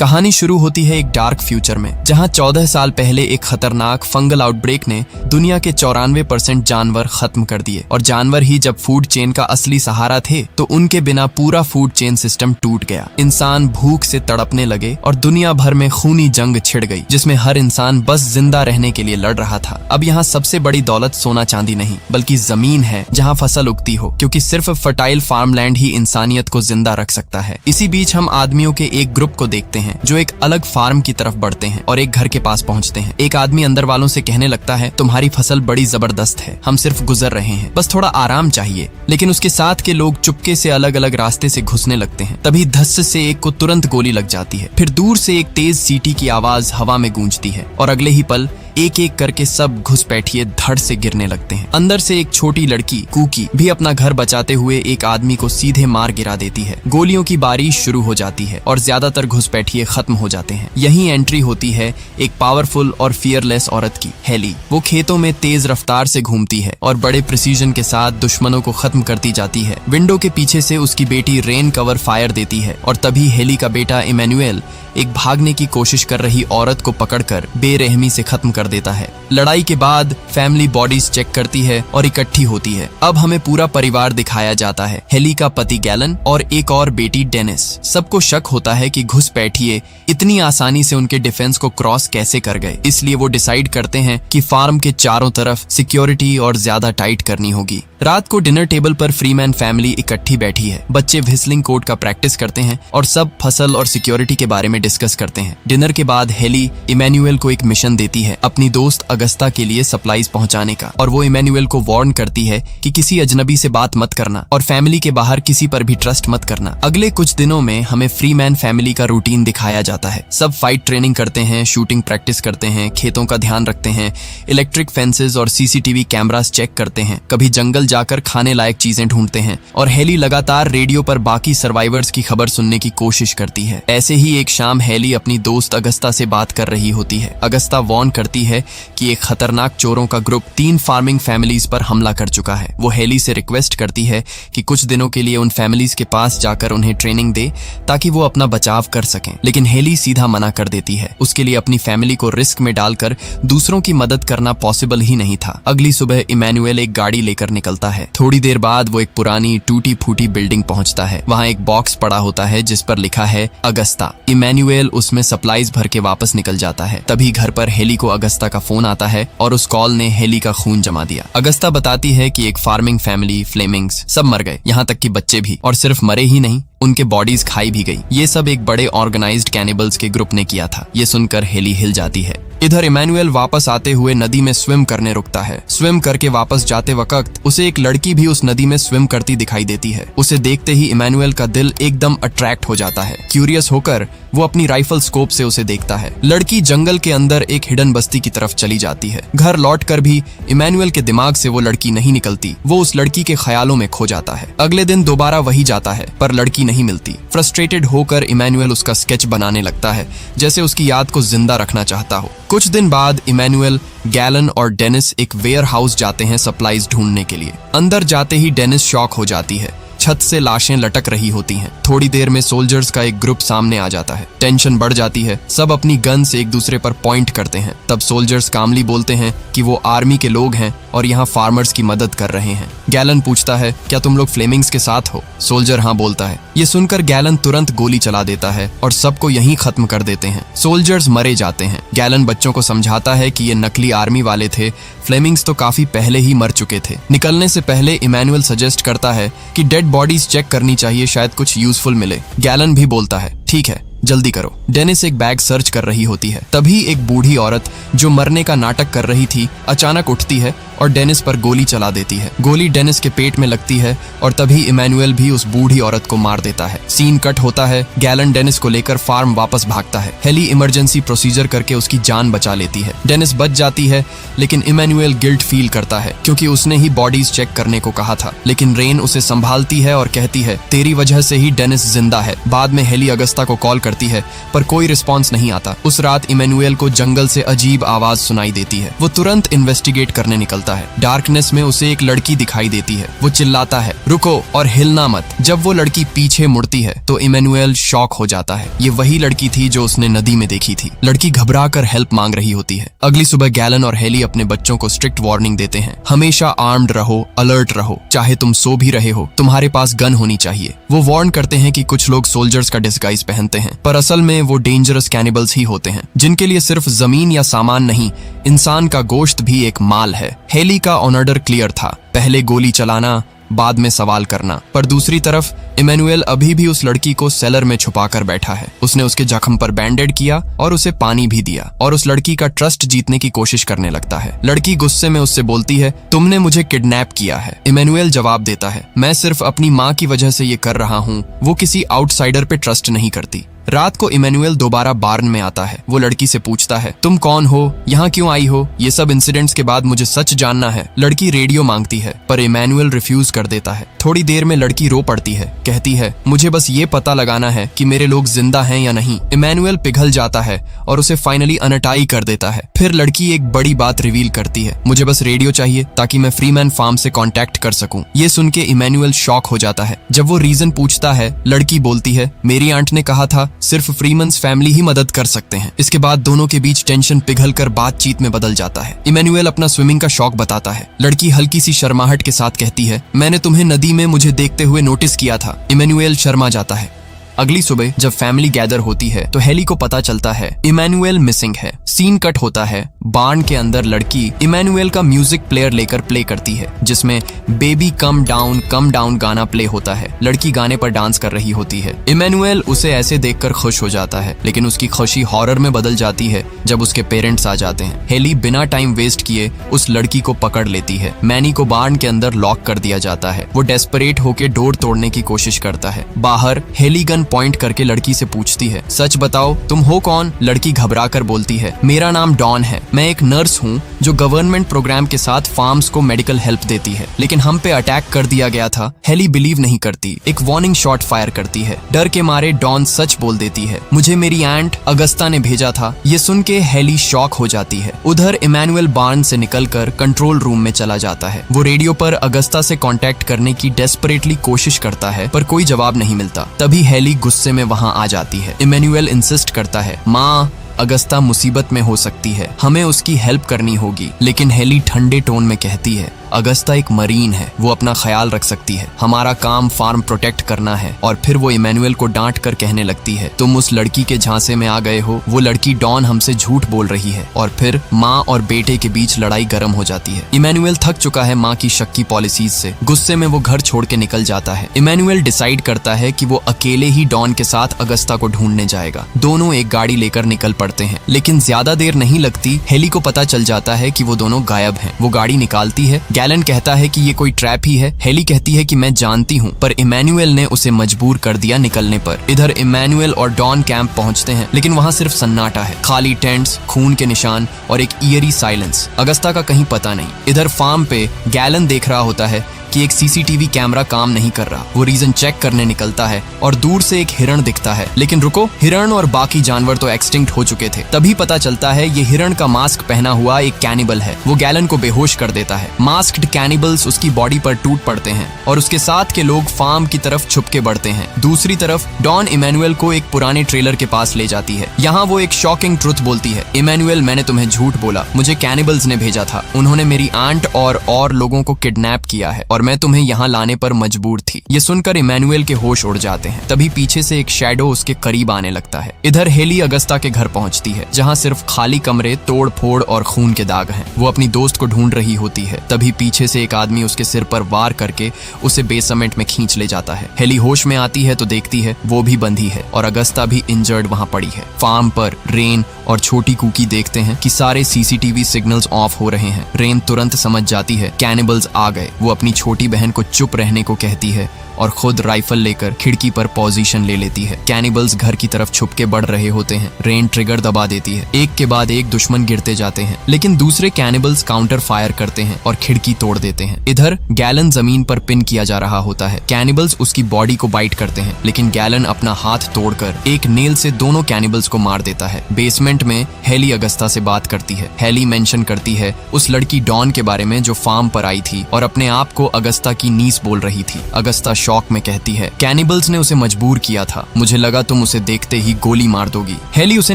कहानी शुरू होती है एक डार्क फ्यूचर में, जहां 14 साल पहले एक खतरनाक फंगल आउटब्रेक ने दुनिया के 94% जानवर खत्म कर दिए। और जानवर ही जब फूड चेन का असली सहारा थे, तो उनके बिना पूरा फूड चेन सिस्टम टूट गया। इंसान भूख से तड़पने लगे और दुनिया भर में खूनी जंग छिड़ गई, जिसमें हर इंसान बस जिंदा रहने के लिए लड़ रहा था। अब यहाँ सबसे बड़ी दौलत सोना चांदी नहीं, बल्कि जमीन है जहाँ फसल उगती हो, क्योंकि सिर्फ फर्टाइल फार्मलैंड ही इंसानियत को जिंदा रख सकता है। इसी बीच हम आदमियों के एक ग्रुप को देखते हैं जो एक अलग फार्म की तरफ बढ़ते हैं और एक घर के पास पहुंचते हैं। एक आदमी अंदर वालों से कहने लगता है, तुम्हारी फसल बड़ी जबरदस्त है, हम सिर्फ गुजर रहे हैं, बस थोड़ा आराम चाहिए। लेकिन उसके साथ के लोग चुपके से अलग अलग रास्ते से घुसने लगते हैं। तभी धस्स से एक को तुरंत गोली लग जाती है। फिर दूर से एक तेज सीटी की आवाज हवा में गूंजती है और अगले ही पल एक एक करके सब घुसपैठिए धड़ से गिरने लगते हैं। अंदर से एक छोटी लड़की कुकी भी अपना घर बचाते हुए एक आदमी को सीधे मार गिरा देती है। गोलियों की बारिश शुरू हो जाती है और ज्यादातर घुसपैठिए खत्म हो जाते हैं। यही एंट्री होती है एक पावरफुल और फियरलेस औरत की, हेली। वो खेतों में तेज रफ्तार से घूमती है और बड़े प्रिसीजन के साथ दुश्मनों को खत्म करती जाती है। विंडो के पीछे से उसकी बेटी रेन कवर फायर देती है और तभी हेली का बेटा इमैनुएल एक भागने की कोशिश कर रही औरत को पकड़कर बेरहमी से खत्म कर देता है। लड़ाई के बाद फैमिली बॉडीज चेक करती है और इकट्ठी होती है। अब हमें पूरा परिवार दिखाया जाता है, हेली का पति गैलन और एक और बेटी डेनिस। सबको शक होता है कि घुसपैठिए इतनी आसानी से उनके डिफेंस को क्रॉस कैसे कर गए, इसलिए वो डिसाइड करते हैं कि फार्म के चारों तरफ सिक्योरिटी और ज्यादा टाइट करनी होगी। रात को डिनर टेबल पर फ्रीमैन फैमिली इकट्ठी बैठी है। बच्चे व्हिस्लिंग कोड का प्रैक्टिस करते हैं और सब फसल और सिक्योरिटी के बारे में डिस्कस करते हैं। डिनर के बाद हेली इमैनुएल को एक मिशन देती है अपनी दोस्त अगस्ता के लिए सप्लाईज पहुंचाने का, और वो इमैनुएल को वार्न करती है कि किसी अजनबी से बात मत करना और फैमिली के बाहर किसी पर भी ट्रस्ट मत करना। अगले कुछ दिनों में हमें फ्रीमैन फैमिली का रूटीन दिखाया जाता है। सब फाइट ट्रेनिंग करते हैं, शूटिंग प्रैक्टिस करते हैं, खेतों का ध्यान रखते हैं, इलेक्ट्रिक फेंसेस और सीसीटीवी कैमरास चेक करते हैं, कभी जंगल जाकर खाने लायक चीजें ढूंढते हैं, और हेली लगातार रेडियो पर बाकी सर्वाइवर्स की खबर सुनने की कोशिश करती है। ऐसे ही एक शाम हेली अपनी दोस्त अगस्ता से बात कर रही होती है। अगस्ता वार्न करती है कि एक खतरनाक चोरों का ग्रुप 3 फार्मिंग फैमिलीज पर हमला कर चुका है। वो हेली से रिक्वेस्ट करती है कि कुछ दिनों के लिए उन फैमिलीज के पास जाकर उन्हें ट्रेनिंग दे ताकि वो अपना बचाव कर सकें, लेकिन हेली सीधा मना कर देती है। उसके लिए अपनी फैमिली को रिस्क में डालकर दूसरों की मदद करना पॉसिबल ही नहीं था। अगली सुबह इमैनुएल एक गाड़ी लेकर निकलता है। थोड़ी देर बाद वो एक पुरानी टूटी फूटी बिल्डिंग पहुंचता है। वहां एक बॉक्स पड़ा होता है जिस पर लिखा है अगस्ता। इमैनुएल उसमें सप्लाईज भर के वापस निकल जाता है। तभी घर पर हेली को अगस्ता का फोन आता है और उस कॉल ने हेली का खून जमा दिया। अगस्ता बताती है कि एक फार्मिंग फैमिली, फ्लेमिंग्स, सब मर गए, यहाँ तक कि बच्चे भी, और सिर्फ मरे ही नहीं, उनके बॉडीज खाई भी गई। ये सब एक बड़े ऑर्गेनाइज्ड कैनिबल्स के ग्रुप ने किया था। ये सुनकर हेली हिल जाती है। इधर इमैनुएल वापस आते हुए नदी में स्विम करने रुकता है। स्विम करके वापस जाते वक्त उसे एक लड़की भी उस नदी में स्विम करती दिखाई देती है। उसे देखते ही इमैनुएल का दिल एकदम अट्रैक्ट हो जाता है। क्यूरियस होकर वो अपनी राइफल स्कोप से उसे देखता है। लड़की जंगल के अंदर एक हिडन बस्ती की तरफ चली जाती है। घर लौटकर भी इमैनुएल के दिमाग से वो लड़की नहीं निकलती। वो उस लड़की के ख्यालों में खो जाता है। अगले दिन दोबारा वही जाता है, पर लड़की नहीं मिलती। फ्रस्ट्रेटेड होकर इमैनुएल उसका स्केच बनाने लगता है, जैसे उसकी याद को जिंदा रखना चाहता हो। कुछ दिन बाद इमैनुएल, गैलन और डेनिस एक वेयर हाउस जाते हैं सप्लाईज ढूंढने के लिए। अंदर जाते ही डेनिस शॉक हो जाती है। छत से लाशें लटक रही होती हैं। थोड़ी देर में सोल्जर्स का एक ग्रुप सामने आ जाता है। टेंशन बढ़ जाती है। सब अपनी गन से एक दूसरे पर पॉइंट करते हैं। तब सोल्जर्स कामली बोलते हैं कि वो आर्मी के लोग हैं और यहाँ फार्मर्स की मदद कर रहे हैं। गैलन पूछता है, क्या तुम लोग फ्लेमिंग्स के साथ हो? सोल्जर हाँ बोलता है। ये सुनकर गैलन तुरंत गोली चला देता है और सबको यहीं खत्म कर देते हैं। सोल्जर्स मरे जाते हैं। गैलन बच्चों को समझाता है कि ये नकली आर्मी वाले थे, फ्लेमिंग्स तो काफी पहले ही मर चुके थे। निकलने से पहले इमैनुएल सजेस्ट करता है कि डेड बॉडीज चेक करनी चाहिए, शायद कुछ यूजफुल मिले। गैलन भी बोलता है, ठीक है, जल्दी करो। डेनिस एक बैग सर्च कर रही होती है। तभी एक बूढ़ी औरत जो मरने का नाटक कर रही थी अचानक उठती है और डेनिस पर गोली चला देती है। गोली डेनिस के पेट में लगती है और तभी इमैनुएल भी उस बूढ़ी औरत को मार देता है। सीन कट होता है। गैलन डेनिस को लेकर फार्म वापस भागता है। हेली इमरजेंसी प्रोसीजर करके उसकी जान बचा लेती है। डेनिस बच जाती है, लेकिन इमैनुएल गिल्ट फील करता है क्योंकि उसने ही बॉडीज चेक करने को कहा था। लेकिन रेन उसे संभालती है और कहती है, तेरी वजह से ही डेनिस जिंदा है। बाद में हेली अगस्ता को कॉल करती है, पर कोई रिस्पॉन्स नहीं आता। उस रात इमैनुएल को जंगल से अजीब आवाज सुनाई देती है। वो तुरंत इन्वेस्टिगेट करने निकलता जाता है। डार्कनेस में उसे एक लड़की दिखाई देती है। वो चिल्लाता है, रुको और हिलना मत। जब वो लड़की पीछे मुड़ती है तो इमैनुअल शॉक हो जाता है। ये वही लड़की थी जो उसने नदी में देखी थी। लड़की घबरा कर हेल्प मांग रही होती है। अगली सुबह गैलन और हेली अपने बच्चों को स्ट्रिक्ट वार्निंग देते हैं, हमेशा आर्म्ड रहो, अलर्ट रहो, चाहे तुम सो भी रहे हो तुम्हारे पास गन होनी चाहिए। वो वार्न करते हैं कि कुछ लोग सोल्जर्स का डिस्गाइज पहनते हैं, पर असल में वो डेंजरस कैनिबल्स ही होते हैं, जिनके लिए सिर्फ जमीन या सामान नहीं, इंसान का गोश्त भी एक माल है। हेली का ऑर्डर क्लियर था, पहले गोली चलाना, बाद में सवाल करना। पर दूसरी तरफ इमैनुअल अभी भी उस लड़की को सेलर में छुपाकर बैठा है। उसने उसके जख्म पर बैंडेड किया और उसे पानी भी दिया और उस लड़की का ट्रस्ट जीतने की कोशिश करने लगता है। लड़की गुस्से में उससे बोलती है, तुमने मुझे किडनैप किया है। इमैनुअल जवाब देता है, मैं सिर्फ अपनी माँ की वजह से ये कर रहा हूँ। वो किसी आउटसाइडर पे ट्रस्ट नहीं करती। रात को इमैनुअल दोबारा बार्न में आता है। वो लड़की से पूछता है, तुम कौन हो, यहाँ क्यों आई हो? ये सब इंसिडेंट्स के बाद मुझे सच जानना है। लड़की रेडियो मांगती है पर इमैनुअल रिफ्यूज कर देता है। थोड़ी देर में लड़की रो पड़ती है, कहती है, मुझे बस ये पता लगाना है कि मेरे लोग जिंदा हैं या नहीं। इमैनुअल पिघल जाता है और उसे फाइनली अनटाई कर देता है। फिर लड़की एक बड़ी बात रिवील करती है, मुझे बस रेडियो चाहिए ताकि मैं फ्रीमैन फार्म से कांटेक्ट कर सकूं। ये सुन के इमैनुअल शॉक हो जाता है। जब वो रीजन पूछता है, लड़की बोलती है, मेरी आंट ने कहा था सिर्फ फ्रीमन्स फैमिली ही मदद कर सकते हैं। इसके बाद दोनों के बीच टेंशन पिघलकर बातचीत में बदल जाता है। इमैनुअल अपना स्विमिंग का शौक बताता है। लड़की हल्की सी शर्माहट के साथ कहती है, मैंने तुम्हें नदी में मुझे देखते हुए नोटिस किया था। इमैनुअल शर्मा जाता है। अगली सुबह जब फैमिली गैदर होती है तो हेली को पता चलता है इमैनुअल मिसिंग है। सीन कट होता है। बार्न के अंदर लड़की इमैनुअल का म्यूजिक प्लेयर लेकर प्ले करती है, जिसमें बेबी कम डाउन गाना प्ले होता है। लड़की गाने पर डांस कर रही होती है। इमैनुअल उसे ऐसे देखकर खुश हो जाता है, लेकिन उसकी खुशी हॉरर में बदल जाती है जब उसके पेरेंट्स आ जाते हैं। हेली बिना टाइम वेस्ट किए उस लड़की को पकड़ लेती है। मैनी को बार्न के अंदर लॉक कर दिया जाता है। वो डेस्परेट होकर डोर तोड़ने की कोशिश करता है। बाहर हेली गन पॉइंट करके लड़की से पूछती है, सच बताओ तुम हो कौन? लड़की घबरा कर बोलती है, मेरा नाम डॉन है। मैं एक नर्स हूँ जो गवर्नमेंट प्रोग्राम के साथ फार्म्स को मेडिकल हेल्प देती है, लेकिन हम पे अटैक कर दिया गया था। हेली बिलीव नहीं करती, एक वार्निंग शॉट फायर करती है। डर के मारे डॉन सच बोल देती है, मुझे मेरी आंट अगस्ता ने भेजा था। ये सुन के हेली शॉक हो जाती है। उधर इमैनुअल बार्न से निकलकर कंट्रोल रूम में चला जाता है। वो रेडियो पर अगस्ता से कांटेक्ट करने की डेस्परेटली कोशिश करता है, पर कोई जवाब नहीं मिलता। तभी हेली गुस्से में वहां आ जाती है। इमैनुअल इंसिस्ट करता है, माँ अगस्ता मुसीबत में हो सकती है, हमें उसकी हेल्प करनी होगी। लेकिन हेली ठंडे टोन में कहती है, अगस्ता एक मरीन है, वो अपना ख्याल रख सकती है, हमारा काम फार्म प्रोटेक्ट करना है। और फिर वो इमैनुअल को डांट कर कहने लगती है, तुम उस लड़की के झांसे में आ गए हो, वो लड़की डॉन हमसे झूठ बोल रही है। और फिर माँ और बेटे के बीच लड़ाई गर्म हो जाती है। इमैनुअल थक चुका है माँ की शक की पॉलिसीज से। गुस्से में वो घर छोड़ के निकल जाता है। इमैनुअल डिसाइड करता है कि वो अकेले ही डॉन के साथ अगस्ता को ढूंढने जाएगा। दोनों एक गाड़ी लेकर निकल पड़ते हैं, लेकिन ज्यादा देर नहीं लगती हेली को पता चल जाता है कि वो दोनों गायब हैं। वो गाड़ी निकालती है। गैलन कहता है कि ये कोई ट्रैप ही है। हेली कहती है कि मैं जानती हूँ, पर इमैनुअल ने उसे मजबूर कर दिया निकलने पर। इधर इमैनुअल और डॉन कैंप पहुंचते हैं, लेकिन वहाँ सिर्फ सन्नाटा है, खाली टेंट्स, खून के निशान और एक ईयरी साइलेंस। अगस्ता का कहीं पता नहीं। इधर फार्म पे गैलन देख रहा होता है कि एक सीसीटीवी कैमरा काम नहीं कर रहा। वो रीजन चेक करने निकलता है और दूर से एक हिरण दिखता है। लेकिन रुको, हिरण और बाकी जानवर तो एक्सटिंक्ट हो चुके थे। तभी पता चलता है ये हिरण का मास्क पहना हुआ एक कैनिबल है। वो गैलन को बेहोश कर देता है। मास्क्ड कैनिबल्स उसकी बॉडी पर टूट पड़ते हैं और उसके साथ के लोग फार्म की तरफ छुप के बढ़ते हैं। दूसरी तरफ डॉन इमैनुअल को एक पुराने ट्रेलर के पास ले जाती है। यहाँ वो एक शॉकिंग ट्रुथ बोलती है, इमैनुअल मैंने तुम्हें झूठ बोला, मुझे कैनिबल्स ने भेजा था। उन्होंने मेरी आंट और लोगों को किडनैप किया है और मैं तुम्हें यहाँ लाने पर मजबूर थी। ये सुनकर इमैनुअल के होश उड़ जाते हैं। तभी पीछे से एक शैडो उसके करीब आने लगता है। इधर हेली अगस्ता के घर पहुंचती है, जहाँ सिर्फ खाली कमरे, तोड़ फोड़ और खून के दाग हैं। वो अपनी दोस्त को ढूंढ रही होती है। तभी पीछे से एक आदमी उसके सिर पर वार करके उसे बेसमेंट में खींच ले जाता है। हेली होश में आती है तो देखती है वो भी बंधी है और अगस्ता भी इंजर्ड वहाँ पड़ी है। फार्म पर रेन और छोटी कुकी देखते हैं कि सारे सीसीटीवी सिग्नल्स ऑफ हो रहे हैं। रेन तुरंत समझ जाती है कैनिबल्स आ गए। वो अपनी छोटी बहन को चुप रहने को कहती है और खुद राइफल लेकर खिड़की पर पोजीशन ले लेती है। कैनिबल्स घर की तरफ छुप के बढ़ रहे होते हैं। रेन ट्रिगर दबा देती है। एक के बाद एक दुश्मन गिरते जाते हैं, लेकिन दूसरे कैनिबल्स काउंटर फायर करते हैं और खिड़की तोड़ देते हैं। इधर गैलन जमीन पर पिन किया जा रहा होता है। कैनिबल्स उसकी बॉडी को बाइट करते हैं, लेकिन गैलन अपना हाथ तोड़कर एक नेल से दोनों कैनिबल्स को मार देता है। बेसमेंट बेसमेंट में हेली अगस्ता से बात करती है। हेली मेंशन करती है उस लड़की डॉन के बारे में जो फार्म पर आई थी और अपने आप को अगस्ता की नीस बोल रही थी। अगस्ता शॉक में कहती है, कैनिबल्स ने उसे मजबूर किया था, मुझे लगा तुम उसे देखते ही गोली मार दोगी। हेली उसे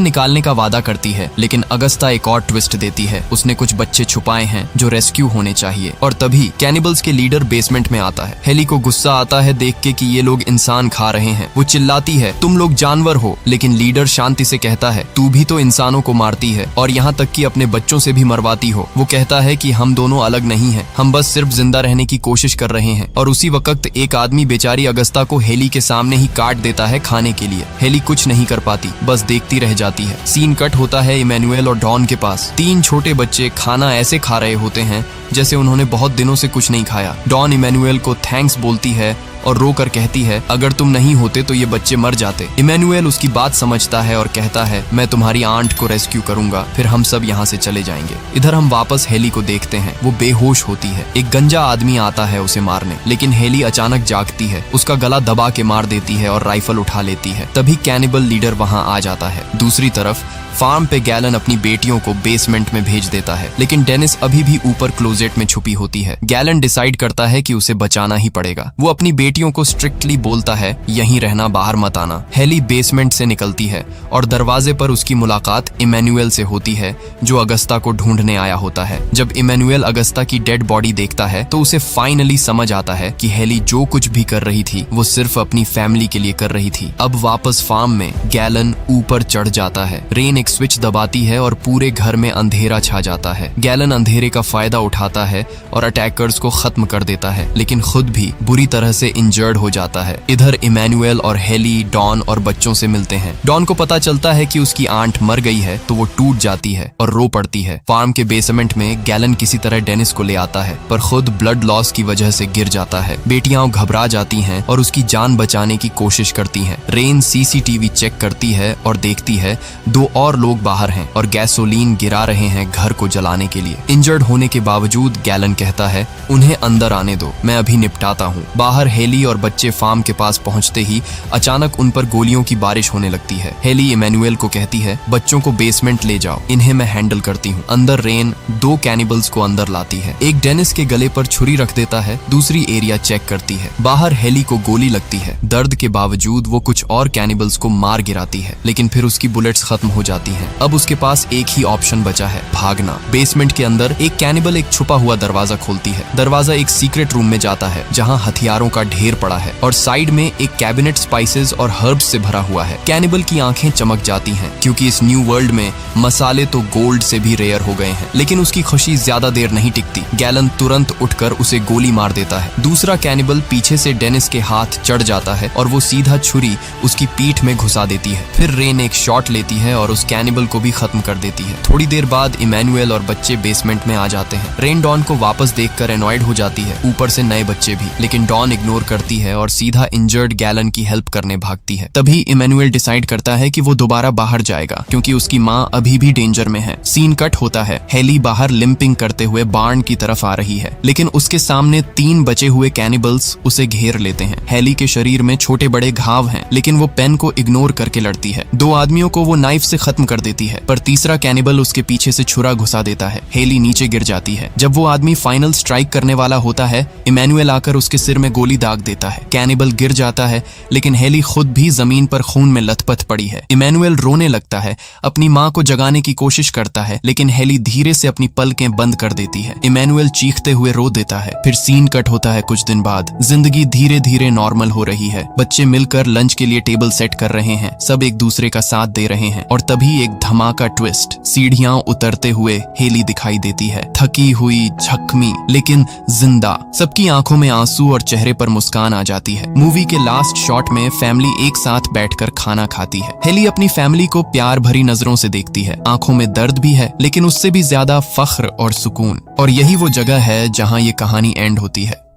निकालने का वादा करती है, लेकिन अगस्ता एक और ट्विस्ट देती है, उसने कुछ बच्चे छुपाए हैं जो रेस्क्यू होने चाहिए। और तभी कैनिबल्स के लीडर बेसमेंट में आता है। हेली को गुस्सा आता है देख के कि ये लोग इंसान खा रहे हैं। वो चिल्लाती है, तुम लोग जानवर हो, लेकिन लीडर शांति से कहता है, तू भी तो इंसानों को मारती है और यहाँ तक कि अपने बच्चों से भी मरवाती हो। वो कहता है कि हम दोनों अलग नहीं हैं, हम बस सिर्फ जिंदा रहने की कोशिश कर रहे हैं। और उसी वक्त एक आदमी बेचारी अगस्ता को हेली के सामने ही काट देता है खाने के लिए। हेली कुछ नहीं कर पाती, बस देखती रह जाती है। सीन कट होता है इमैनुअल और डॉन के पास। 3 छोटे बच्चे खाना ऐसे खा रहे होते हैं जैसे उन्होंने बहुत दिनों से कुछ नहीं खाया। डॉन इमैनुअल को थैंक्स बोलती है और रो कर कहती है, अगर तुम नहीं होते तो ये बच्चे मर जाते। इमैनुअल उसकी बात समझता है और कहता है, मैं तुम्हारी आंट को रेस्क्यू करूंगा, फिर हम सब यहाँ से चले जाएंगे। इधर हम वापस हेली को देखते हैं। वो बेहोश होती है। एक गंजा आदमी आता है उसे मारने, लेकिन हेली अचानक जागती है, उसका गला दबा के मार देती है और राइफल उठा लेती है। तभी कैनिबल लीडर वहाँ आ जाता है। दूसरी तरफ फार्म पे गैलन अपनी बेटियों को बेसमेंट में भेज देता है, लेकिन डेनिस अभी भी ऊपर क्लोजेट में छुपी होती है। गैलन डिसाइड करता है कि उसे बचाना ही पड़ेगा। वो अपनी बेटियों को स्ट्रिक्टली बोलता है, यहीं रहना, बाहर मत आना। हेली बेसमेंट से निकलती है और दरवाजे पर उसकी मुलाकात इमैनुअल से होती है, जो अगस्ता को ढूंढने आया होता है। जब इमैनुअल अगस्ता की डेड बॉडी देखता है तो उसे फाइनली समझ आता है कि हेली जो कुछ भी कर रही थी वो सिर्फ अपनी फैमिली के लिए कर रही थी। अब वापस फार्म में गैलन ऊपर चढ़ जाता है। रेन स्विच दबाती है और पूरे घर में अंधेरा छा जाता है। गैलन अंधेरे का फायदा उठाता है और अटैकर्स को खत्म कर देता है, लेकिन खुद भी बुरी तरह से इंजर्ड हो जाता है। इधर इमैनुअल और हेली डॉन और बच्चों से मिलते हैं। डॉन को पता चलता है कि उसकी आंट मर गई है तो वो टूट जाती है और रो पड़ती है। फार्म के बेसमेंट में गैलन किसी तरह डेनिस को ले आता है, पर खुद ब्लड लॉस की वजह से गिर जाता है। बेटियां घबरा जाती हैं और उसकी जान बचाने की कोशिश करती हैं। रेन सीसीटीवी चेक करती है और देखती है 2 और लोग बाहर हैं और गैसोलीन गिरा रहे हैं घर को जलाने के लिए। इंजर्ड होने के बावजूद गैलन कहता है, उन्हें अंदर आने दो, मैं अभी निपटाता हूँ। बाहर हेली और बच्चे फार्म के पास पहुंचते ही अचानक उन पर गोलियों की बारिश होने लगती है। हेली इमैनुअल को कहती है, बच्चों को बेसमेंट ले जाओ, इन्हें मैं हैंडल करती हूँ। अंदर रेन 2 कैनिबल्स को अंदर लाती है। एक डेनिस के गले पर छुरी रख देता है, दूसरी एरिया चेक करती है। बाहर हेली को गोली लगती है। दर्द के बावजूद वो कुछ और कैनिबल्स को मार गिराती है, लेकिन फिर उसकी बुलेट्स खत्म हो जाती हैं। अब उसके पास एक ही ऑप्शन बचा है, भागना। बेसमेंट के अंदर एक कैनिबल एक छुपा हुआ दरवाजा खोलती है। दरवाजा एक सीक्रेट रूम में जाता है जहां हथियारों का ढेर पड़ा है और साइड में एक कैबिनेट स्पाइसेस और हर्ब्स से भरा हुआ है। कैनिबल की आंखें चमक जाती हैं, क्योंकि इस न्यू वर्ल्ड में मसाले तो गोल्ड से भी रेयर हो गए हैं। लेकिन उसकी खुशी ज्यादा देर नहीं टिकती। गैलन तुरंत उठकर उसे गोली मार देता है। दूसरा कैनिबल पीछे से डेनिस के हाथ चढ़ जाता है और वो सीधा छुरी उसकी पीठ में घुसा देती है। फिर रेन एक शॉट लेती है और उस कैनिबल को भी खत्म कर देती है। थोड़ी देर बाद इमैनुअल और बच्चे बेसमेंट में आ जाते हैं। रेन डॉन को वापस देखकर एनॉयड हो जाती है, ऊपर से नए बच्चे भी, लेकिन डॉन इग्नोर करती है और सीधा इंजर्ड गैलन की हेल्प करने भागती है। तभी इमैनुअल डिसाइड करता है कि वो दोबारा बाहर जाएगा, क्योंकि उसकी माँ अभी भी डेंजर में है। सीन कट होता है। हेली बाहर लिंपिंग करते हुए बार्न की तरफ आ रही है, लेकिन उसके सामने 3 बचे हुए कैनिबल्स उसे घेर लेते हैं। हेली के शरीर में छोटे बड़े घाव हैं, लेकिन वो पेन को इग्नोर करके लड़ती है। 2 आदमियों को वो नाइफ से खत्म कर देती है, पर तीसरा कैनिबल उसके पीछे से छुरा घुसा देता है। हेली नीचे गिर जाती है। जब वो आदमी फाइनल स्ट्राइक करने वाला होता है, इमैनुअल आकर उसके सिर में गोली दाग देता है। कैनिबल गिर जाता है, लेकिन हेली खुद भी जमीन पर खून में लथपथ पड़ी है। इमैनुअल रोने लगता है, अपनी माँ को जगाने की कोशिश करता है, लेकिन हेली धीरे से अपनी पलकें बंद कर देती है। इमैनुअल चीखते हुए रो देता है। फिर सीन कट होता है कुछ दिन बाद। जिंदगी धीरे धीरे नॉर्मल हो रही है। बच्चे मिलकर लंच के लिए टेबल सेट कर रहे हैं, सब एक दूसरे का साथ दे रहे हैं। और तभी एक धमाका ट्विस्ट। सीढ़ियां उतरते हुए हेली दिखाई देती है, थकी हुई, जख्मी, लेकिन जिंदा। सबकी आंखों में आंसू और चेहरे पर मुस्कान आ जाती है। मूवी के लास्ट शॉट में फैमिली एक साथ बैठकर खाना खाती है। हेली अपनी फैमिली को प्यार भरी नजरों से देखती है। आंखों में दर्द भी है, लेकिन उससे भी ज्यादा फख्र और सुकून। और यही वो जगह है जहां ये कहानी एंड होती है।